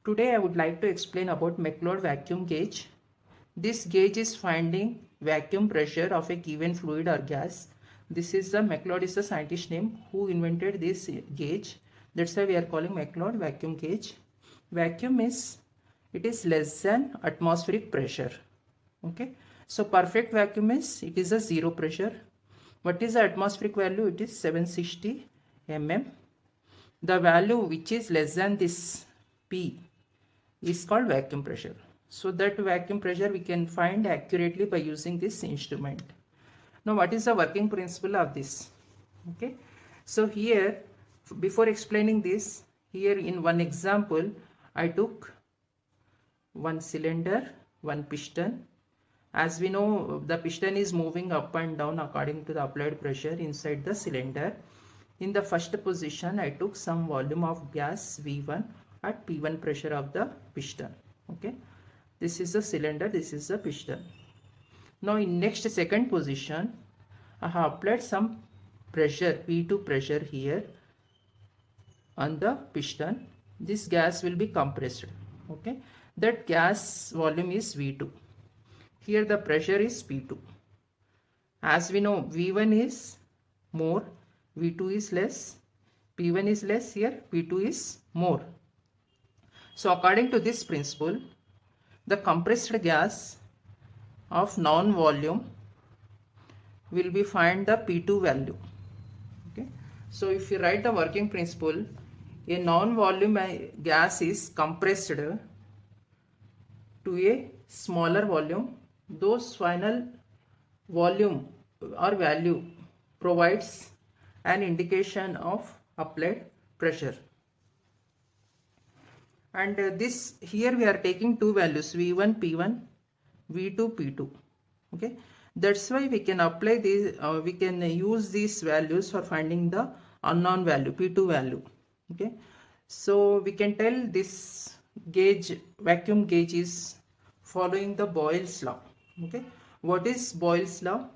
Today I would like to explain about McLeod vacuum gauge. This gauge is finding vacuum pressure of a given fluid or gas. This is the McLeod is the scientist name who invented this gauge. That's why we are calling McLeod vacuum gauge. Vacuum is it is less than atmospheric pressure. Okay. So perfect vacuum is it is a zero pressure. What is the atmospheric value? It is 760 mm. The value which is less than this P is called vacuum pressure. So that vacuum pressure we can find accurately by using this instrument. Now what is the working principle of this? Okay. So here before explaining this, here in one example I took one cylinder, one piston. As we know, the piston is moving up and down according to the applied pressure inside the cylinder. In the first position, I took some volume of gas V1 at P1 pressure of the piston. Okay, this is the cylinder, this is the piston. Now in next second position, I have applied some pressure P2 pressure here on the piston. This gas will be compressed. Okay, that gas volume is V2. Here the pressure is P2. As we know, V1 is more, V2 is less, P1 is less, here P2 is more. So according to this principle, the compressed gas of non-volume will be find the P2 value. Okay. So if you write the working principle, a non-volume gas is compressed to a smaller volume. Those final volume or value provides an indication of applied pressure. And this here we are taking two values V1 P1, V2 P2. Okay, that's why we can apply these. We can use these values for finding the unknown value P2 value. Okay, so we can tell this gauge vacuum gauge is following the Boyle's law. Okay, what is Boyle's law?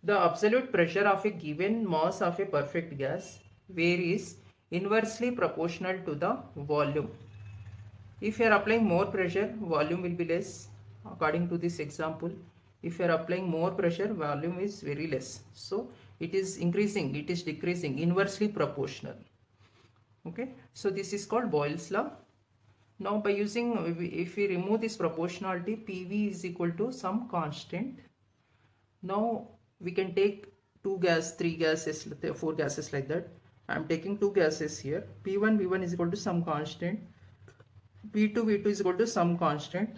The absolute pressure of a given mass of a perfect gas varies inversely proportional to the volume. If you are applying more pressure, volume will be less. According to this example, if you are applying more pressure, volume is very less. So it is increasing, it is decreasing, inversely proportional. Okay, so this is called Boyle's law. Now by using, if we remove this proportionality, PV is equal to some constant. Now we can take two gas, three gases, four gases like that. I am taking two gases here. P1, V1 is equal to some constant. P2, V2 is equal to some constant.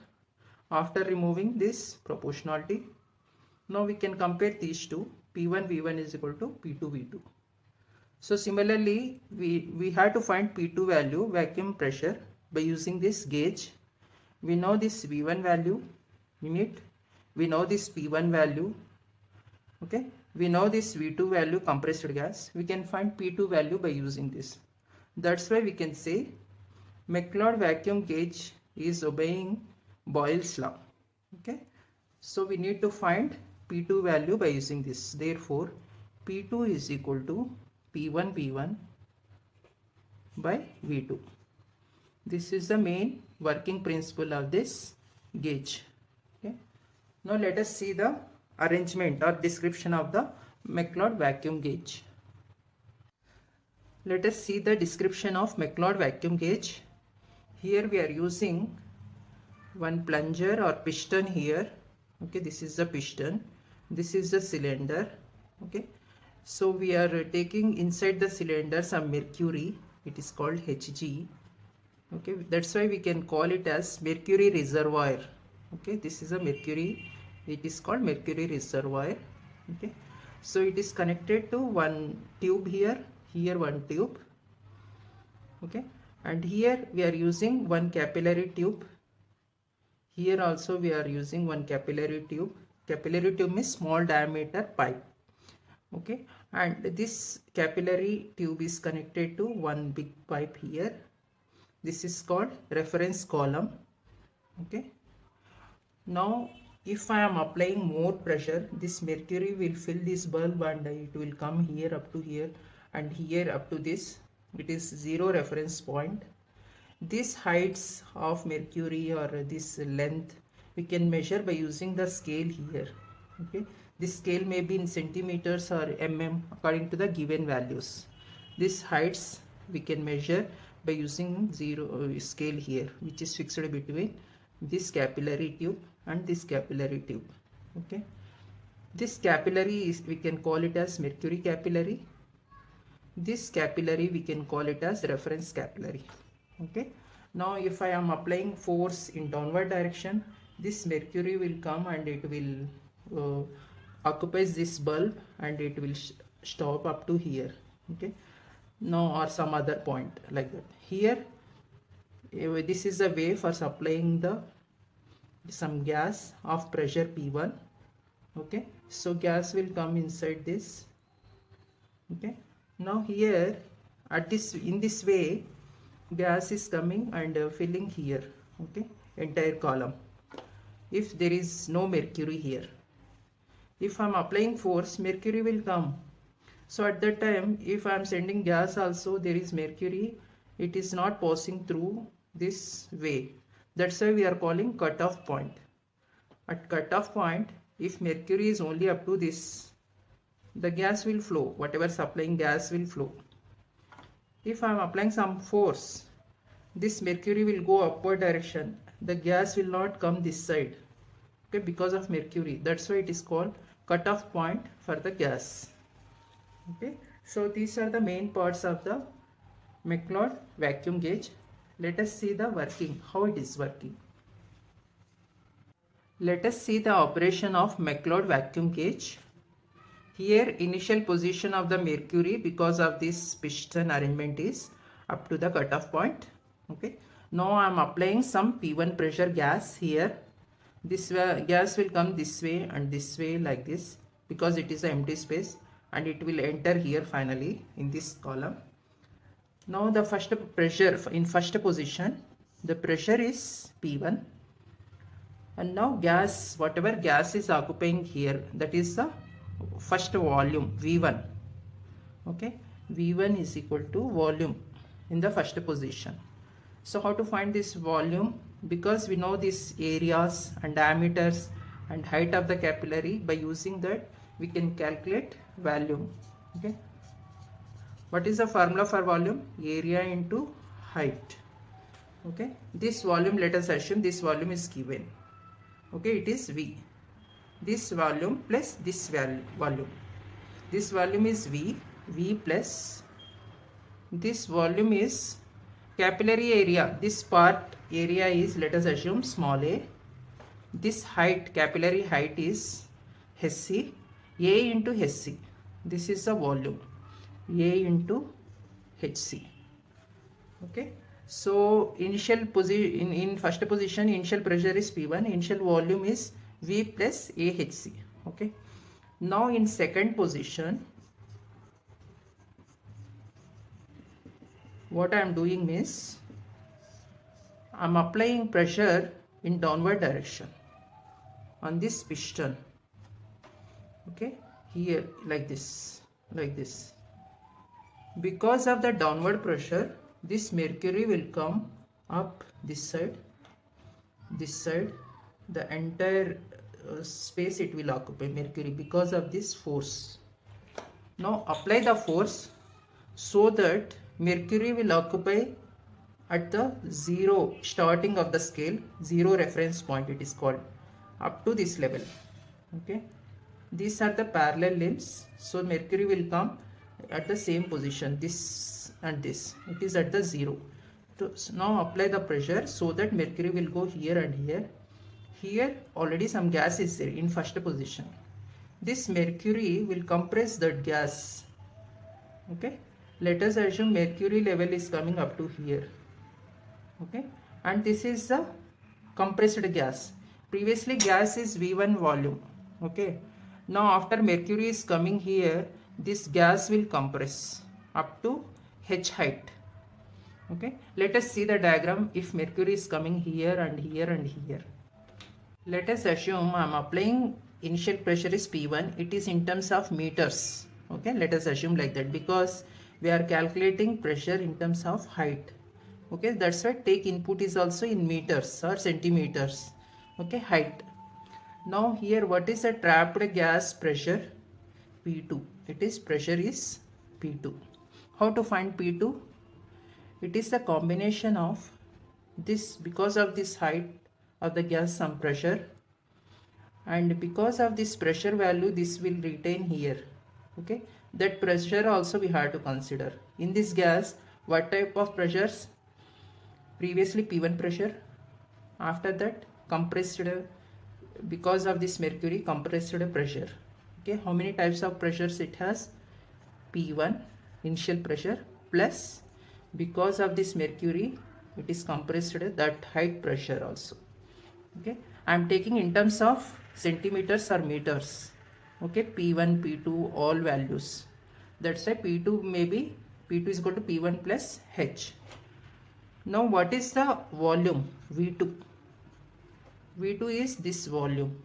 After removing this proportionality, now we can compare these two. P1, V1 is equal to P2, V2. So similarly, we have to find P2 value, vacuum pressure, by using this gauge. We know this V1 value in it. We know this P1 value. Okay, we know this V2 value, compressed gas. We can find P2 value by using this. That's why we can say McLeod vacuum gauge is obeying Boyle's law. Okay, so we need to find P2 value by using this. Therefore, P2 is equal to P1 V1 by V2. This is the main working principle of this gauge. Okay, now let us see the arrangement or description of the McLeod vacuum gauge. Let us see the description of McLeod vacuum gauge. Here we are using one plunger or piston here. Okay, this is the piston, this is the cylinder. Okay, so we are taking inside the cylinder some mercury, it is called Hg. Okay, that's why we can call it as mercury reservoir. Okay, this is a mercury, it is called mercury reservoir. Okay, so it is connected to one tube here, here one tube. Okay, and here we are using one capillary tube. Here also we are using one capillary tube. Capillary tube means small diameter pipe. Okay, and this capillary tube is connected to one big pipe here. This is called reference column. Okay, now if I am applying more pressure, this mercury will fill this bulb and it will come here up to here and here up to this. It is zero reference point. These heights of mercury or this length we can measure by using the scale here. Okay, this scale may be in centimeters or according to the given values. These heights we can measure by using scale here, which is fixed between this capillary tube and this capillary tube. Okay, this capillary is, we can call it as mercury capillary. This capillary we can call it as reference capillary. Okay, now if I am applying force in downward direction, this mercury will come and it will occupies this bulb and it will stop up to here. Okay, now or some other point like that. Here this is a way for supplying the some gas of pressure P1. Okay, so gas will come inside this. Okay, now here at this, in this way gas is coming and filling here. Okay, entire column. If there is no mercury here, if I am applying force, mercury will come. So at that time, if I am sending gas also, there is mercury, it is not passing through this way. That's why we are calling cutoff point. At cutoff point, if mercury is only up to this, the gas will flow, whatever supplying gas will flow. If I am applying some force, this mercury will go upward direction, the gas will not come this side. Okay, because of mercury. That's why it is called cutoff point for the gas. Okay, so these are the main parts of the McLeod vacuum gauge. Let us see the working, how it is working. Let us see the operation of McLeod vacuum gauge. Here initial position of the mercury because of this piston arrangement is up to the cutoff point. Okay, now I am applying some P1 pressure gas here. This gas will come this way and this way like this because it is an empty space, and it will enter here finally in this column. Now the first pressure in first position, the pressure is P1, and now gas, whatever gas is occupying here, that is the first volume V1. Okay, V1 is equal to volume in the first position. So how to find this volume? Because we know these areas and diameters and height of the capillary, by using that we can calculate volume. Okay, what is the formula for volume? Area into height. Okay, this volume, let us assume this volume is given. Okay, it is V. This volume plus this volume. This volume is V. V plus this volume is capillary area. This part area is, let us assume, small a. This height, capillary height is Hc. A into Hc. This is the volume. A into Hc. Okay. So initial position, in first position, initial pressure is P1. Initial volume is V plus AHC. Okay. Now in second position, what I am doing means I am applying pressure in downward direction on this piston. Okay, here like this, like this. Because of the downward pressure, this mercury will come up this side, the entire space it will occupy, mercury, because of this force. Now apply the force so that mercury will occupy at the zero starting of the scale, zero reference point it is called, up to this level. Okay, these are the parallel limbs, so mercury will come at the same position, this and this, it is at the zero. So now apply the pressure so that mercury will go here and here. Here already some gas is there in first position. This mercury will compress that gas. Okay, let us assume mercury level is coming up to here. Okay, and this is the compressed gas. Previously gas is V1 volume. Okay, now after mercury is coming here, this gas will compress up to H height. Okay, let us see the diagram. If mercury is coming here and here and here, let us assume I am applying initial pressure is P1, it is in terms of meters. Okay, let us assume like that, because we are calculating pressure in terms of height. Okay, that's why take input is also in meters or centimeters. Okay, height. Now here what is the trapped gas pressure? P2. It is pressure is P2. How to find P2? It is the combination of this, because of this height of the gas, some pressure, and because of this pressure value this will retain here. Okay, that pressure also we have to consider. In this gas, what type of pressures? Previously P1 pressure, after that compressed, because of this mercury, compressed pressure. Okay, how many types of pressures it has? P1 initial pressure, plus because of this mercury it is compressed, that height pressure also. Okay, I am taking in terms of centimeters or meters. Okay, P1 P2 all values. That's why P2 may be, P2 is equal to P1 plus H. Now what is the volume? V2. V2 is this volume.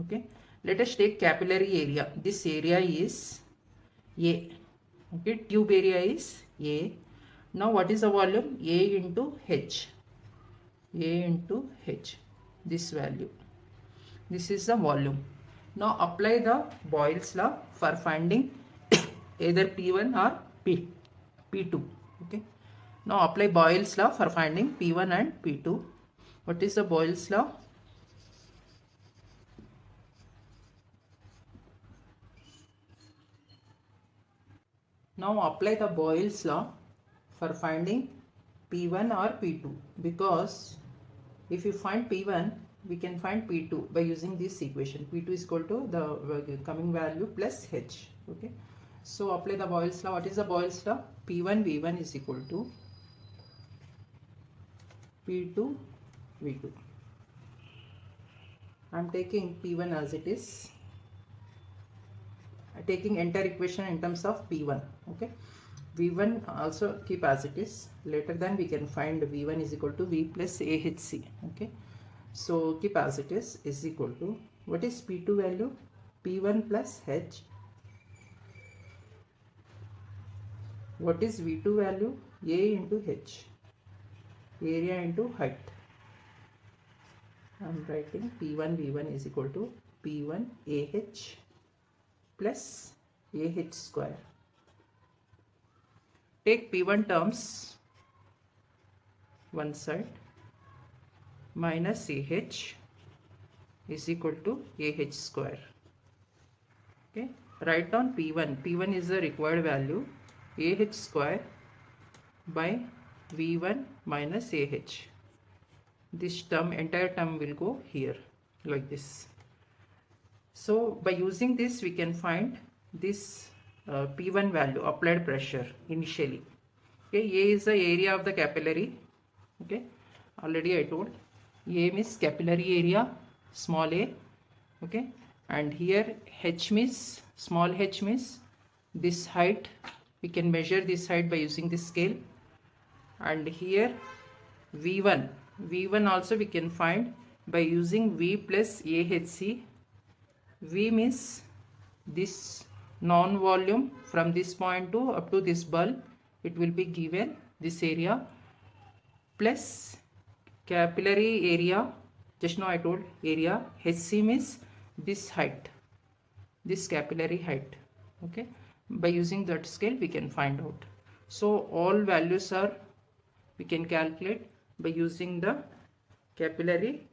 Okay, let us take capillary area. This area is A. Okay, tube area is A. Now what is the volume? A into H. A into H. This value. This is the volume. Now apply the Boyle's law for finding either P1 or P2. Okay. Now apply Boyle's law for finding P1 and P2. What is the Boyle's law? Now apply the Boyle's law for finding P1 or P2, because if you find P1, we can find P2 by using this equation. P2 is equal to the coming value plus H. Okay. So apply the Boyle's law. What is the Boyle's law? P1 V1 is equal to P2 V2. I am taking P1 as it is. Taking entire equation in terms of P1. Okay, V1 also keep as it is. Later then we can find V1 is equal to V plus AHC. Okay, so keep as it is equal to, what is P2 value? P1 plus H. What is V2 value? A into H, area into height. I am writing P1 V1 is equal to P1 AH plus AH square. Take P1 terms one side, minus AH is equal to AH square. Okay, write down P1. P1 is the required value, AH square by V1 minus AH. This term, entire term will go here like this. So by using this we can find this P1 value, applied pressure initially. Okay, A is the area of the capillary. Okay, already I told, A means capillary area, small a. Okay, and here H means, small h means this height. We can measure this height by using this scale. And here V1, V1 also we can find by using V plus AHC. V means this non-volume from this point to up to this bulb, it will be given this area, plus capillary area, just now I told area. HC means this height, this capillary height. Okay, by using that scale we can find out. So all values are, we can calculate by using the capillary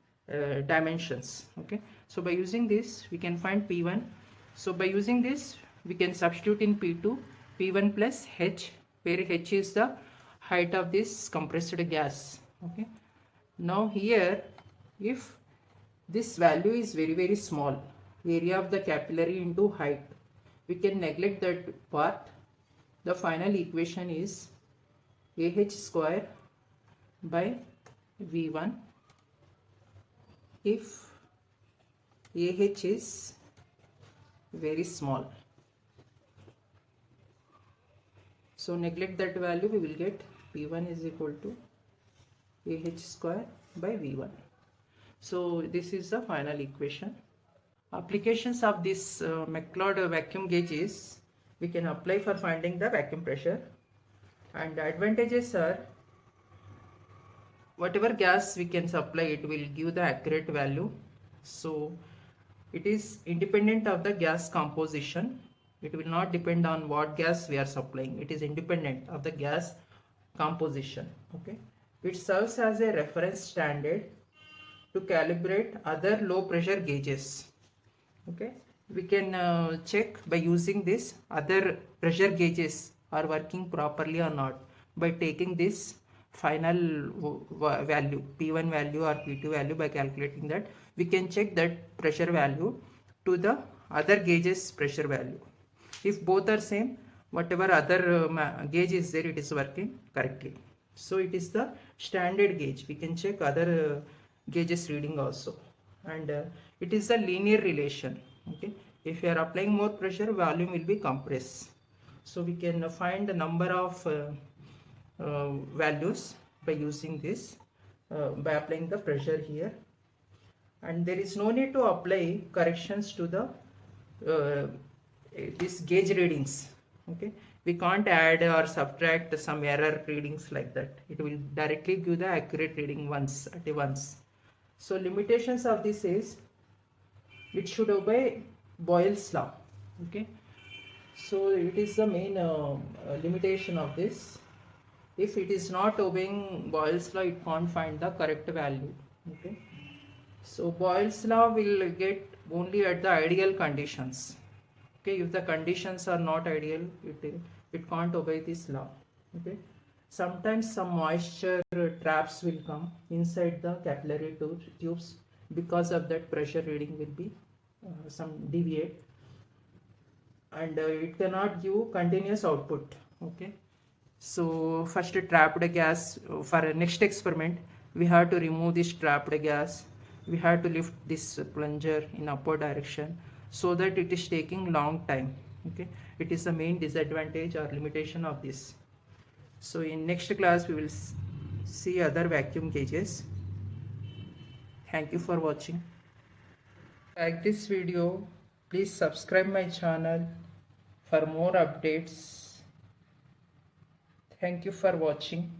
dimensions. Okay, so by using this we can find P1. So by using this we can substitute in P2, P1 plus H, where H is the height of this compressed gas. Okay, now here if this value is very small, area of the capillary into height, we can neglect that part. The final equation is AH square by V1 if AH is very small. So neglect that value, we will get P1 is equal to AH square by V1. So this is the final equation. Applications of this McLeod vacuum gauge is, we can apply for finding the vacuum pressure, and the advantages are whatever gas we can supply, it will give the accurate value. So it is independent of the gas composition. It will not depend on what gas we are supplying. It is independent of the gas composition. Okay. It serves as a reference standard to calibrate other low pressure gauges. Okay. We can check by using this other pressure gauges are working properly or not by taking this final value, P1 value or P2 value. By calculating that, we can check that pressure value to the other gauges pressure value. If both are same, whatever other gauge is there, it is working correctly. So it is the standard gauge. We can check other gauges reading also, and it is a linear relation. Okay, if you are applying more pressure, volume will be compressed. So we can find the number of values by using this, by applying the pressure here, and there is no need to apply corrections to the this gauge readings. Okay, we can't add or subtract some error readings like that. It will directly give the accurate reading once at once. So limitations of this is it should obey Boyle's law. Okay, so it is the main limitation of this. If it is not obeying Boyle's law, it can't find the correct value. Okay, so Boyle's law will get only at the ideal conditions. Okay, if the conditions are not ideal, it can't obey this law. Okay, sometimes some moisture traps will come inside the capillary tubes. Because of that, pressure reading will be some deviate, and it cannot give continuous output. Okay, so first trapped gas, for next experiment we have to remove this trapped gas. We have to lift this plunger in upward direction, so that it is taking long time. Okay, it is the main disadvantage or limitation of this. So in next class we will see other vacuum gauges. Thank you for watching. Like this video, please subscribe my channel for more updates. Thank you for watching.